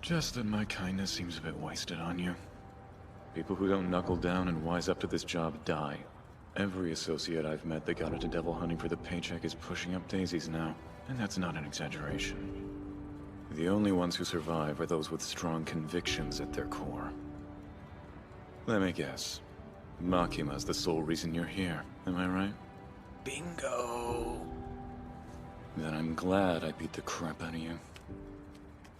Just that my kindness seems a bit wasted on you. People who don't knuckle down and wise up to this job die. Every associate I've met that got into devil hunting for the paycheck is pushing up daisies now, and that's not an exaggeration. The only ones who survive are those with strong convictions at their core. Let me guess. Makima's the sole reason you're here, am I right? Bingo! Then I'm glad I beat the crap out of you.